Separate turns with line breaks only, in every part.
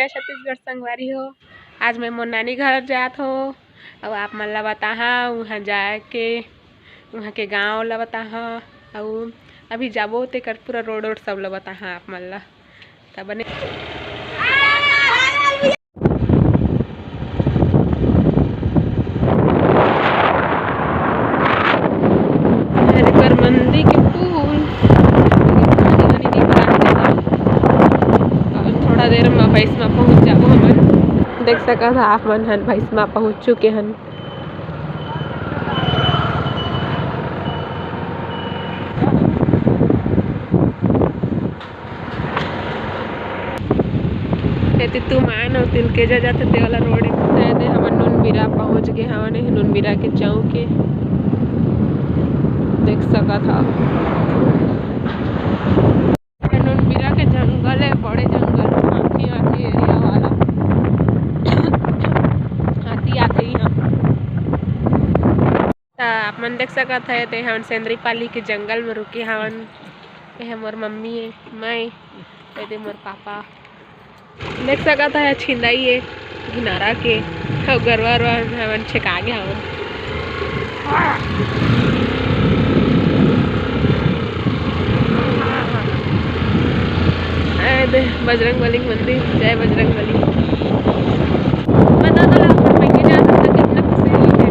जय छत्तीसगढ़ संगवारी हो। आज मैं मोर नानी घर जात हो और आप मन ला बताहा वहाँ जाके वहाँ के गाँव ला बताहा और अभी जाबो तेकर पूरा रोड सब ला बताहा आप मन ला तब बने मंदिर के पुल थोड़ा देर में भैंस में पहुँच जाबो हमन देख सकत ह आप मन हन भैंस में पहुँच चुके हन। तू मान और तिलकेजा जाते ते वाला रोड है हमन नुनबिरा पहुँच गए हवन नुनबिरा के चौक के देख सकत ह नुनबिरा के जंगल है बड़े जंगल हाथी हाथी एरिया वाला हाथी आते यहाँ आप मन देख सकत है ते हमन सेंद्रीपाली के जंगल में रुके हवन। ये मोर मम्मी है मैं ये मोर पापा देख सकत है छिंदाई है किनारा के गरवा हमन छेका गए हवन। बजरंगबली मंदिर जय बजरंगबली बता दो जा सकता कितना खुशी हुई है।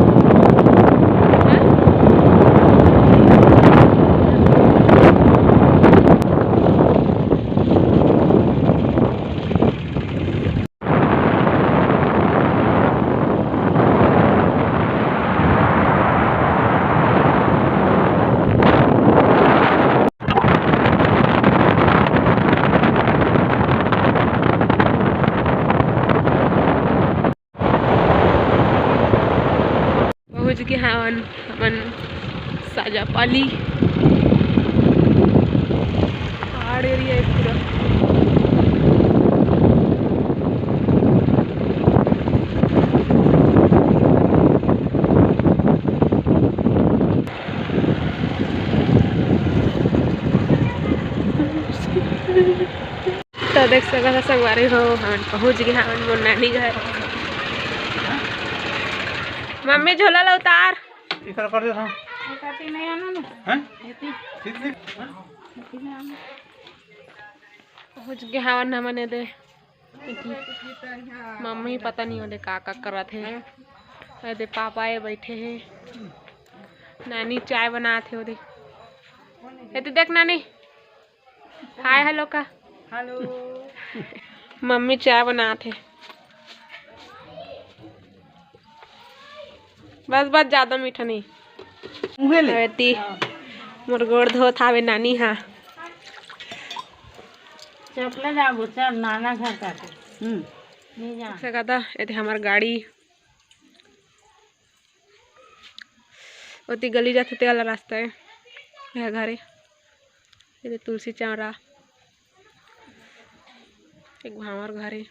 पहुँच गए हवन हमन साजापाली पहाड़ एरिया है पूरा। तो देख सकत संगवारी हो हमन पहुँच गए हमन मोर नानी घर। मम्मी झोला ला उतार
कर दे हां
काटी नहीं आना ना
हैं
पहुँच गए हवन हमन दे मम्मी पता नहीं होले का करत है दे पापा ये बैठे हैं नानी चाय बनाते हो दे ये देख नानी हाय हेलो का हेलो मम्मी चाय बनाते बस बस ज्यादा मीठा नहीं मोर गोड़ धोत हावे नानी हा
चपला जाबो चल नाना घर काटे नहीं जा
सकता ये हमार गाड़ी ओती गली जाते ते वाला रास्ता है यह घरे ये तुलसी चौरा एक हमार घर है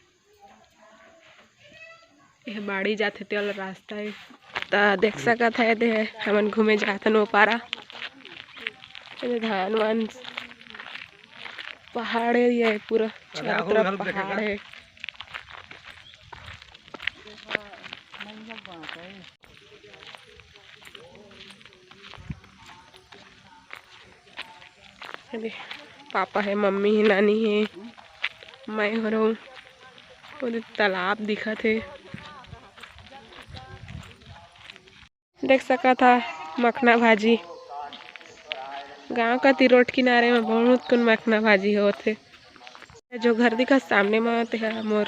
यह बाड़ी जाते ते वाला रास्ता है तो देख सकत है दे हमन घूमे जातन ओपारा धान वान पहाड़ एरिया है पूरा चारों तरफ पहाड़ है। पापा है मम्मी है नानी है मैं हो रहा हूँ और तालाब दिखत है देख सका था मखना भाजी गांव का रोड किनारे में बहुत कुन मखना भाजी होते जो घर दिखा सामने में आते है मोर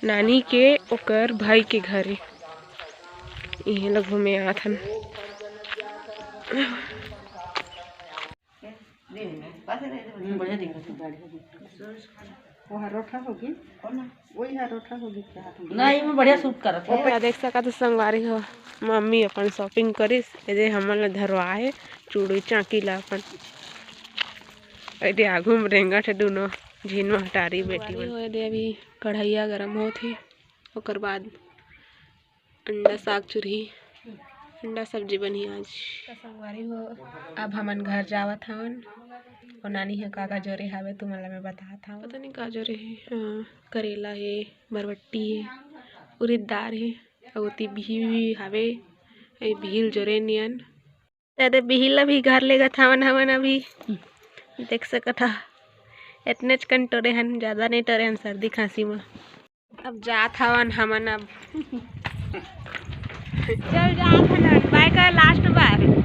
नानी के ओकर भाई के घर यही लोग घूमे आथन।
नहीं बढ़िया सूट करत
है देख सकत संगवारी हो मम्मी अपन शॉपिंग करिस ये हमन ला धरवाए चूड़ी चाकी ला अपन ये आगू में रेंगट है दोनों झीन में हटारी बेटी दे अभी कढ़ैया गरम होती ओकर बाद अंडा साग चूरही अंडा सब्जी बनी आज संगवारी हो अब हमन घर जावत हवन और नानी है का जोरे हावे तुम्हारा मैं बता था पता नहीं का जोरे है। हाँ, करेला है, बरबट्टी है, उड़द दाल है और ती भी हावे ए भील जोरे नियन दादा बिहिला भी घर लेगा थावन हवन अभी देख सकत हा इतने कन टोरे हन ज़्यादा नहीं टोरे हन सर्दी खांसी में अब जात हवन हमन अब चल जात हन बाय कर लास्ट बार।